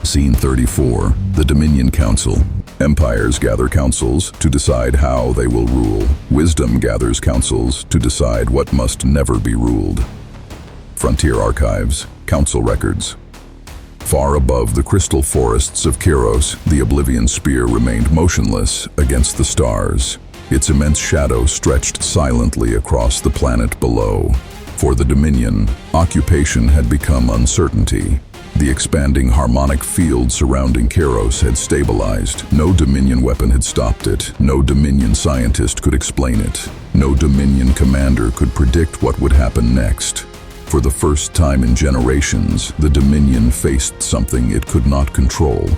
Scene 34, the Dominion Council. Empires gather councils to decide how they will rule. Wisdom gathers councils to decide what must never be ruled. Frontier Archives, Council Records. Far above the crystal forests of Kheros, the Oblivion Spear remained motionless against the stars. Its immense shadow stretched silently across the planet below. For the Dominion, occupation had become uncertainty. The expanding harmonic field surrounding Kheros had stabilized. No Dominion weapon had stopped it. No Dominion scientist could explain it. No Dominion commander could predict what would happen next. For the first time in generations, the Dominion faced something it could not control.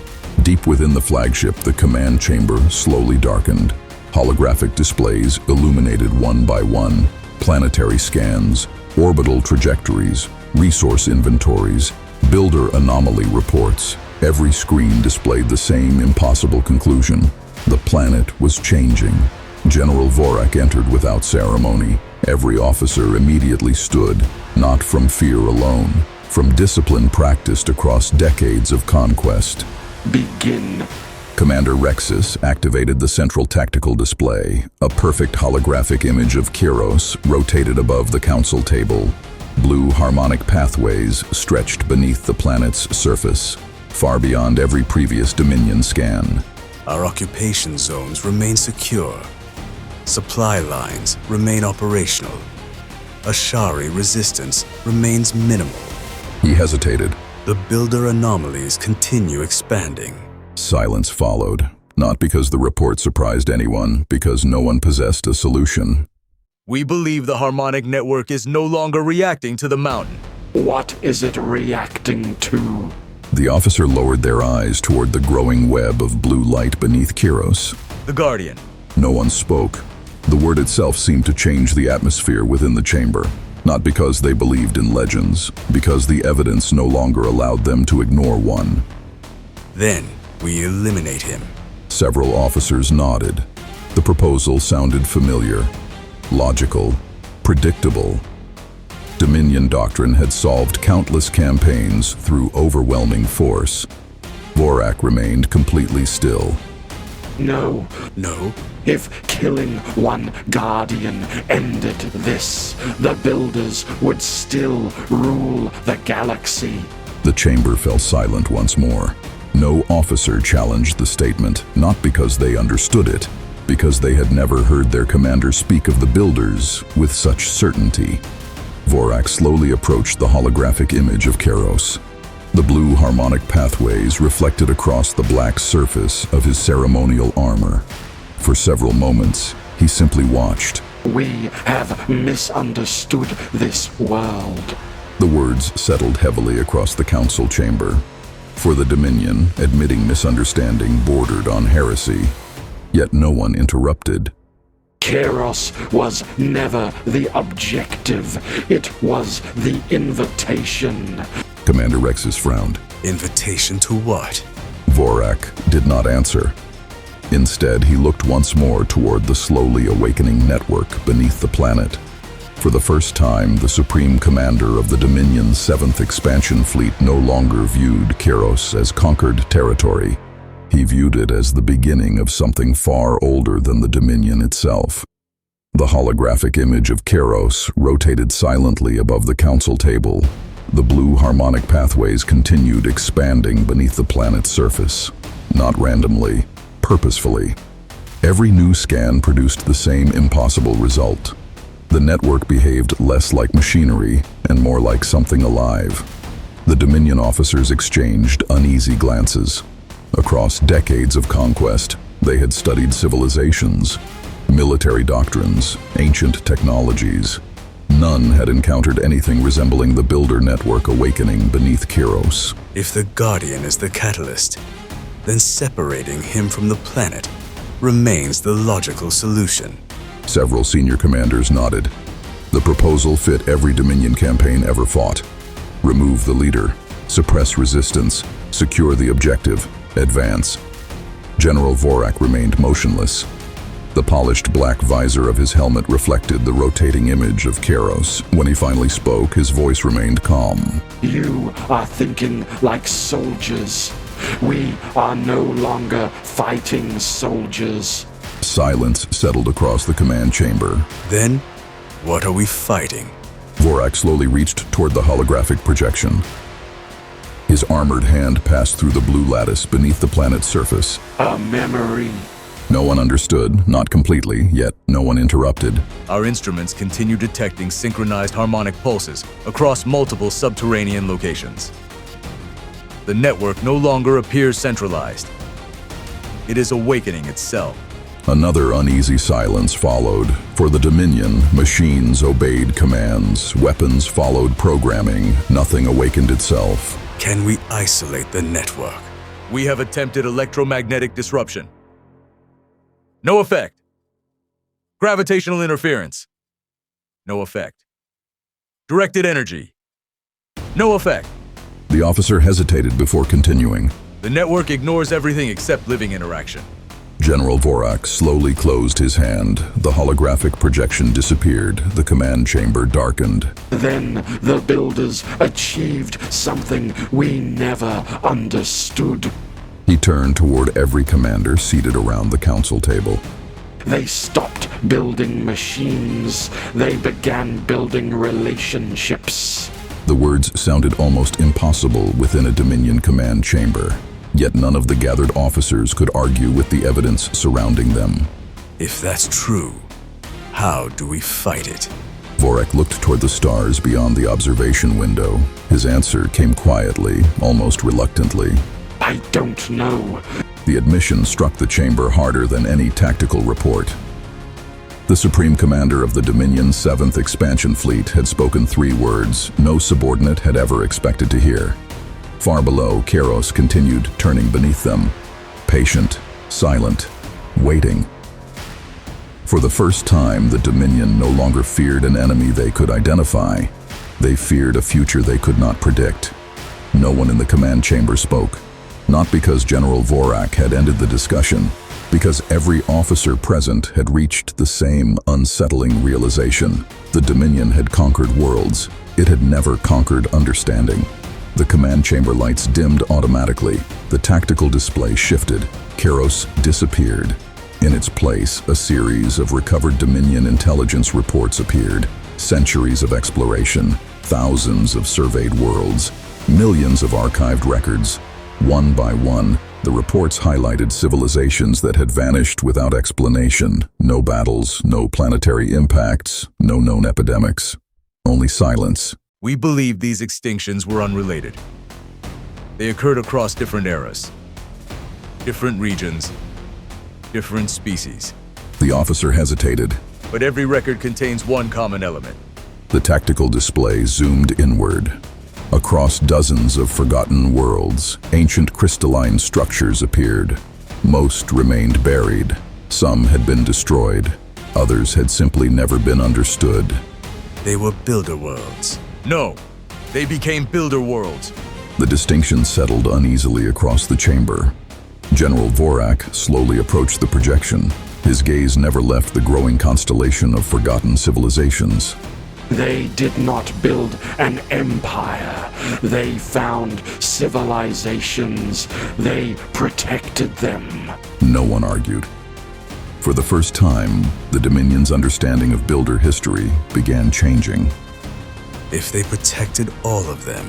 Deep within the flagship, the command chamber slowly darkened. Holographic displays illuminated one by one. Planetary scans, orbital trajectories, resource inventories, builder anomaly reports. Every screen displayed the same impossible conclusion. The planet was changing. General Vorak entered without ceremony. Every officer immediately stood, not from fear alone, from discipline practiced across decades of conquest. Begin. Commander Rexus activated the central tactical display. A perfect holographic image of Kheros rotated above the council table. Blue harmonic pathways stretched beneath the planet's surface, far beyond every previous Dominion scan. Our occupation zones remain secure. Supply lines remain operational. Ashari resistance remains minimal. He hesitated. The builder anomalies continue expanding. Silence followed, not because the report surprised anyone, because no one possessed a solution. We believe the harmonic network is no longer reacting to the mountain. What is it reacting to? The officer lowered their eyes toward the growing web of blue light beneath Kheros. The Guardian. No one spoke. The word itself seemed to change the atmosphere within the chamber. Not because they believed in legends, because the evidence no longer allowed them to ignore one. Then we eliminate him. Several officers nodded. The proposal sounded familiar, logical, predictable. Dominion doctrine had solved countless campaigns through overwhelming force. Vorak remained completely still. No. No. If killing one Guardian ended this, the Builders would still rule the galaxy. The chamber fell silent once more. No officer challenged the statement, not because they understood it, because they had never heard their commander speak of the Builders with such certainty. Vorak slowly approached the holographic image of Kheros. The blue harmonic pathways reflected across the black surface of his ceremonial armor. For several moments, he simply watched. We have misunderstood this world. The words settled heavily across the council chamber. For the Dominion, admitting misunderstanding bordered on heresy. Yet no one interrupted. Kheros was never the objective. It was the invitation. Commander Rexus frowned. Invitation to what? Vorak did not answer. Instead, he looked once more toward the slowly awakening network beneath the planet. For the first time, the Supreme Commander of the Dominion's 7th Expansion Fleet no longer viewed Kheros as conquered territory. He viewed it as the beginning of something far older than the Dominion itself. The holographic image of Kheros rotated silently above the council table. The blue harmonic pathways continued expanding beneath the planet's surface. Not randomly, purposefully. Every new scan produced the same impossible result. The network behaved less like machinery and more like something alive. The Dominion officers exchanged uneasy glances. Across decades of conquest, they had studied civilizations, military doctrines, ancient technologies. None had encountered anything resembling the Builder network awakening beneath Kheros. If the Guardian is the catalyst, then separating him from the planet remains the logical solution. Several senior commanders nodded. The proposal fit every Dominion campaign ever fought. Remove the leader, suppress resistance, secure the objective, advance. General Vorak remained motionless. The polished black visor of his helmet reflected the rotating image of Kheros. When he finally spoke, his voice remained calm. You are thinking like soldiers. We are no longer fighting soldiers. Silence settled across the command chamber. Then, what are we fighting? Vorak slowly reached toward the holographic projection. His armored hand passed through the blue lattice beneath the planet's surface. A memory. No one understood, not completely, yet no one interrupted. Our instruments continue detecting synchronized harmonic pulses across multiple subterranean locations. The network no longer appears centralized. It is awakening itself. Another uneasy silence followed. For the Dominion, machines obeyed commands, weapons followed programming, nothing awakened itself. Can we isolate the network? We have attempted electromagnetic disruption. No effect. Gravitational interference. No effect. Directed energy. No effect. The officer hesitated before continuing. The network ignores everything except living interaction. General Vorak slowly closed his hand. The holographic projection disappeared. The command chamber darkened. Then the builders achieved something we never understood. He turned toward every commander seated around the council table. They stopped building machines. They began building relationships. The words sounded almost impossible within a Dominion command chamber. Yet none of the gathered officers could argue with the evidence surrounding them. If that's true, how do we fight it? Vorak looked toward the stars beyond the observation window. His answer came quietly, almost reluctantly. I don't know. The admission struck the chamber harder than any tactical report. The Supreme Commander of the Dominion's 7th Expansion Fleet had spoken 3 words no subordinate had ever expected to hear. Far below, Kheros continued turning beneath them, patient, silent, waiting. For the first time, the Dominion no longer feared an enemy they could identify. They feared a future they could not predict. No one in the command chamber spoke, not because General Vorak had ended the discussion, because every officer present had reached the same unsettling realization. The Dominion had conquered worlds. It had never conquered understanding. The command chamber lights dimmed automatically. The tactical display shifted. Kheros disappeared. In its place, a series of recovered Dominion intelligence reports appeared. Centuries of exploration, thousands of surveyed worlds, millions of archived records. One by one, the reports highlighted civilizations that had vanished without explanation. No battles, no planetary impacts, no known epidemics. Only silence. We believe these extinctions were unrelated. They occurred across different eras, different regions, different species. The officer hesitated. But every record contains one common element. The tactical display zoomed inward. Across dozens of forgotten worlds, ancient crystalline structures appeared. Most remained buried. Some had been destroyed. Others had simply never been understood. They were builder worlds. No, they became builder worlds. The distinction settled uneasily across the chamber. General Vorak slowly approached the projection. His gaze never left the growing constellation of forgotten civilizations. They did not build an empire. They found civilizations. They protected them. No one argued. For the first time, the Dominion's understanding of builder history began changing. If they protected all of them,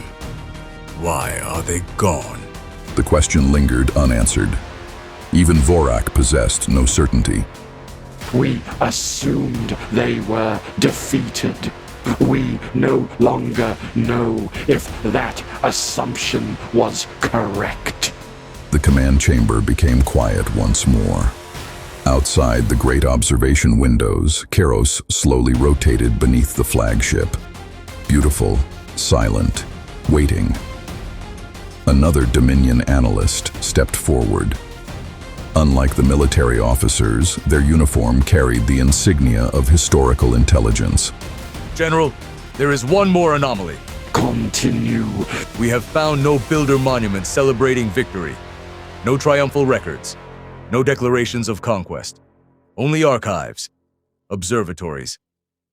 why are they gone? The question lingered unanswered. Even Vorak possessed no certainty. We assumed they were defeated. We no longer know if that assumption was correct. The command chamber became quiet once more. Outside the great observation windows, Kheros slowly rotated beneath the flagship. Beautiful, silent, waiting. Another Dominion analyst stepped forward. Unlike the military officers, their uniform carried the insignia of historical intelligence. General, there is one more anomaly. Continue. We have found no builder monuments celebrating victory. No triumphal records. No declarations of conquest. Only archives, observatories,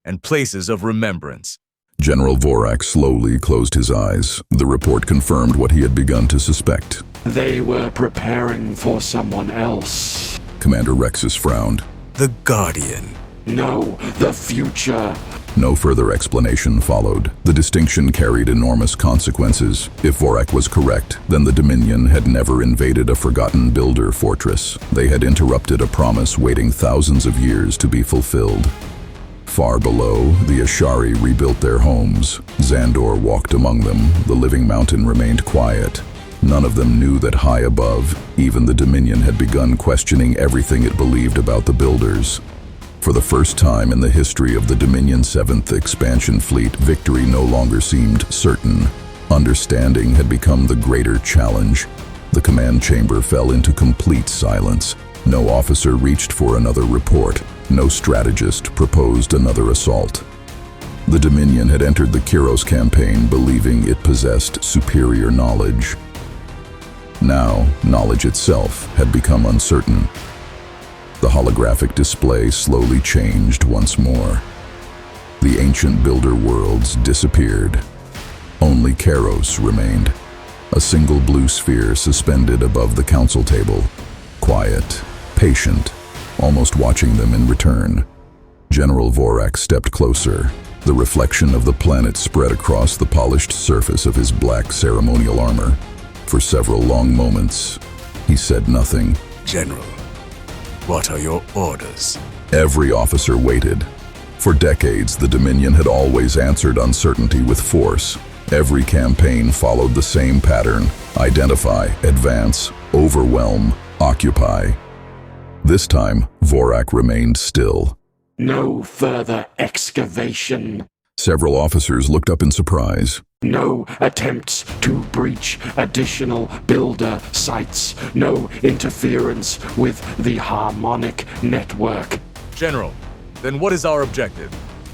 and places of remembrance. General Vorak slowly closed his eyes. The report confirmed what he had begun to suspect. They were preparing for someone else. Commander Rexus frowned. The Guardian. No, the future. No further explanation followed. The distinction carried enormous consequences. If Vorak was correct, then the Dominion had never invaded a forgotten builder fortress. They had interrupted a promise waiting thousands of years to be fulfilled. Far below, the Ashari rebuilt their homes. Zandor walked among them. The living mountain remained quiet. None of them knew that high above, even the Dominion had begun questioning everything it believed about the builders. For the first time in the history of the Dominion's 7th expansion fleet, victory no longer seemed certain. Understanding had become the greater challenge. The command chamber fell into complete silence. No officer reached for another report. No strategist proposed another assault. The Dominion had entered the Kheros campaign believing it possessed superior knowledge. Now, knowledge itself had become uncertain. The holographic display slowly changed once more. The ancient builder worlds disappeared. Only Kheros remained, a single blue sphere suspended above the council table, quiet, patient, almost watching them in return. General Vorak stepped closer. The reflection of the planet spread across the polished surface of his black ceremonial armor. For several long moments, he said nothing. General, what are your orders? Every officer waited. For decades, the Dominion had always answered uncertainty with force. Every campaign followed the same pattern: identify, advance, overwhelm, occupy. This time, Vorak remained still. No further excavation. Several officers looked up in surprise. No attempts to breach additional builder sites. No interference with the harmonic network. General, then what is our objective?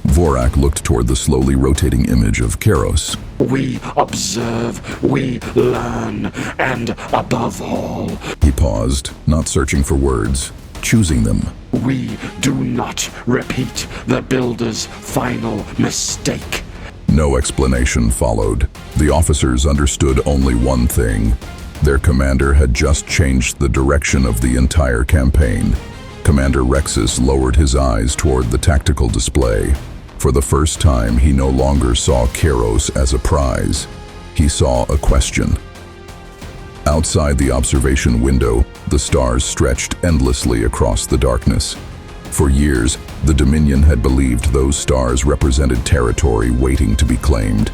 Vorak looked toward the slowly rotating image of Kheros. We observe, we learn, and above all, He paused, not searching for words, choosing them. we do not repeat the builder's final mistake. No explanation followed. The officers understood only one thing. Their commander had just changed the direction of the entire campaign. Commander Rexus lowered his eyes toward the tactical display. For the first time, he no longer saw Kheros as a prize. He saw a question. Outside the observation window, the stars stretched endlessly across the darkness. For years, the Dominion had believed those stars represented territory waiting to be claimed.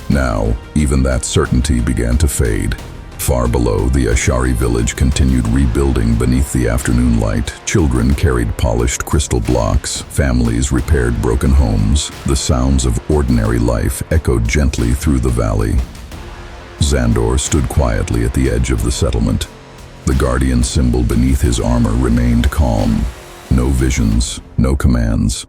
Now, even that certainty began to fade. Far below, the Ashari village continued rebuilding beneath the afternoon light. Children carried polished crystal blocks. Families repaired broken homes. The sounds of ordinary life echoed gently through the valley. Zandor stood quietly at the edge of the settlement. The guardian symbol beneath his armor remained calm. No visions, no commands.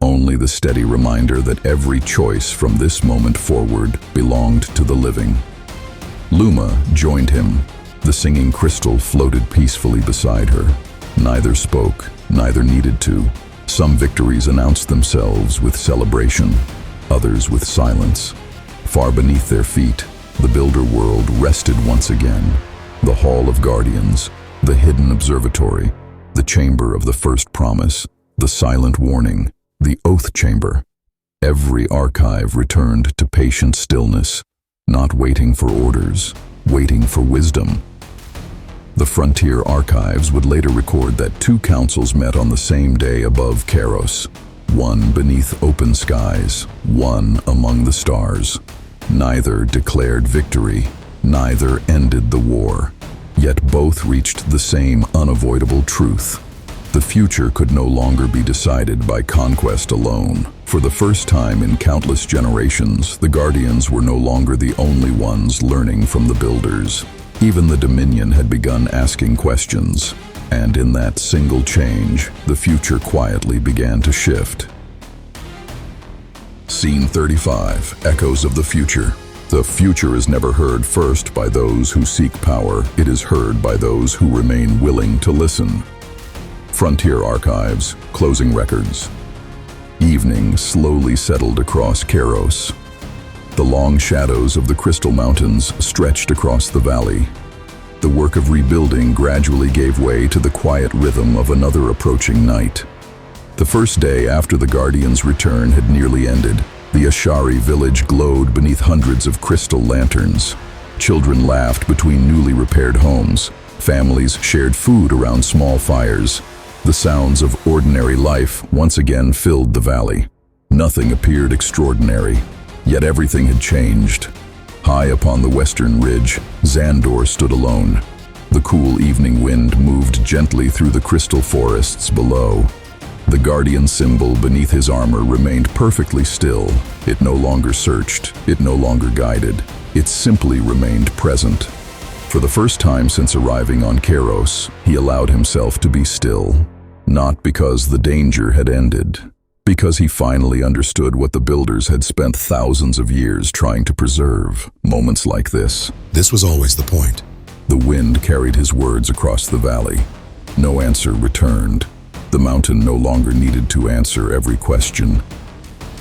Only the steady reminder that every choice from this moment forward belonged to the living. Luma joined him. The singing crystal floated peacefully beside her. Neither spoke, neither needed to. Some victories announced themselves with celebration, others with silence. Far beneath their feet, the builder world rested once again. The Hall of Guardians, the hidden observatory, the chamber of the first promise, the silent warning, the oath chamber. Every archive returned to patient stillness, not waiting for orders, waiting for wisdom. The Frontier Archives would later record that two councils met on the same day above Kheros, one beneath open skies, one among the stars. Neither declared victory, neither ended the war, yet both reached the same unavoidable truth. The future could no longer be decided by conquest alone. For the first time in countless generations, the Guardians were no longer the only ones learning from the Builders. Even the Dominion had begun asking questions, and in that single change, the future quietly began to shift. Scene 35, Echoes of the Future. The future is never heard first by those who seek power. It is heard by those who remain willing to listen. Frontier Archives, closing records. Evening slowly settled across Kheros. The long shadows of the Crystal Mountains stretched across the valley. The work of rebuilding gradually gave way to the quiet rhythm of another approaching night. The first day after the Guardian's return had nearly ended. The Ashari village glowed beneath hundreds of crystal lanterns. Children laughed between newly repaired homes. Families shared food around small fires. The sounds of ordinary life once again filled the valley. Nothing appeared extraordinary, yet everything had changed. High upon the western ridge, Zandor stood alone. The cool evening wind moved gently through the crystal forests below. The Guardian symbol beneath his armor remained perfectly still. It no longer searched, it no longer guided. It simply remained present. For the first time since arriving on Kheros, he allowed himself to be still. Not because the danger had ended, because he finally understood what the builders had spent thousands of years trying to preserve. Moments like this. This was always the point. The wind carried his words across the valley. No answer returned. The mountain no longer needed to answer every question.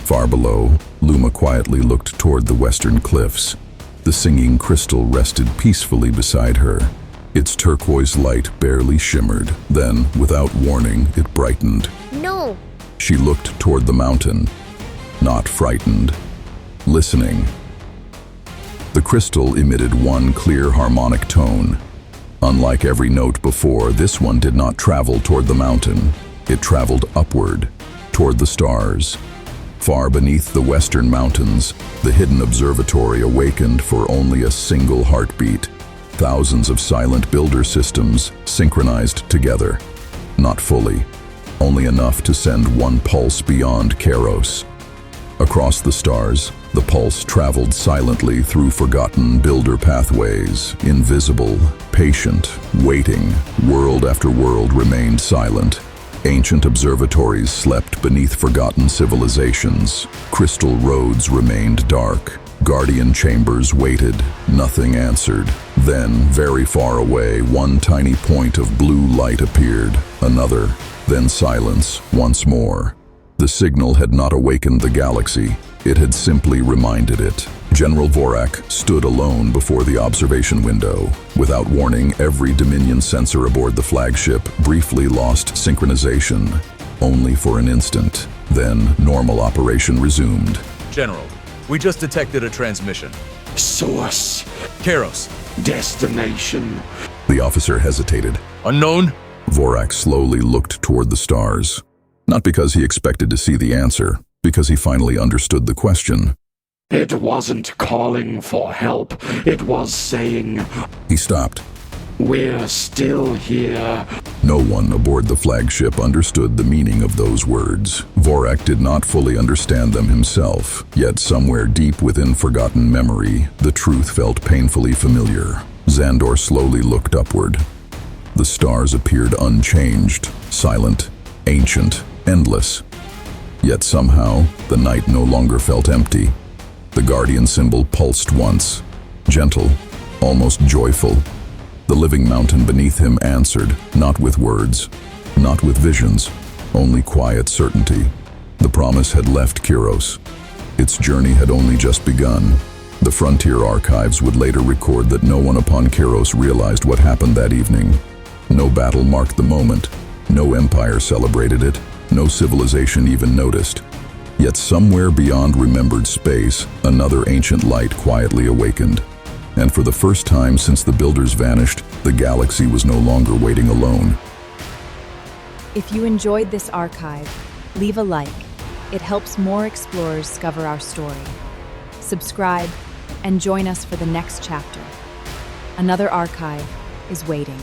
Far below, Luma quietly looked toward the western cliffs. The singing crystal rested peacefully beside her. Its turquoise light barely shimmered. Then, without warning, it brightened. No. She looked toward the mountain, not frightened, listening. The crystal emitted one clear harmonic tone. Unlike every note before, this one did not travel toward the mountain. It traveled upward, toward the stars. Far beneath the western mountains, the hidden observatory awakened for only a single heartbeat. Thousands of silent builder systems synchronized together. Not fully, only enough to send one pulse beyond Kheros. Across the stars, the pulse traveled silently through forgotten builder pathways, invisible, patient, waiting. World after world remained silent. Ancient observatories slept beneath forgotten civilizations. Crystal roads remained dark. Guardian chambers waited. Nothing answered. Then, very far away, one tiny point of blue light appeared. Another. Then silence once more. The signal had not awakened the galaxy. It had simply reminded it. General Vorak stood alone before the observation window. Without warning, every Dominion sensor aboard the flagship briefly lost synchronization. Only for an instant. Then, normal operation resumed. General, we just detected a transmission. Source. Kheros. Destination. The officer hesitated. Unknown? Vorak slowly looked toward the stars. Not because he expected to see the answer, because he finally understood the question. It wasn't calling for help. It was saying, He stopped. we're still here. No one aboard the flagship understood the meaning of those words. Vorak did not fully understand them himself, yet somewhere deep within forgotten memory, the truth felt painfully familiar. Zandor slowly looked upward. The stars appeared unchanged, silent, ancient, endless. Yet somehow, the night no longer felt empty. The Guardian symbol pulsed once, gentle, almost joyful. The living mountain beneath him answered, not with words, not with visions, only quiet certainty. The promise had left Kheros. Its journey had only just begun. The frontier archives would later record that no one upon Kheros realized what happened that evening. No battle marked the moment. No empire celebrated it. No civilization even noticed. Yet somewhere beyond remembered space, another ancient light quietly awakened. And for the first time since the builders vanished, the galaxy was no longer waiting alone. If you enjoyed this archive, leave a like. It helps more explorers discover our story. Subscribe and join us for the next chapter. Another archive is waiting.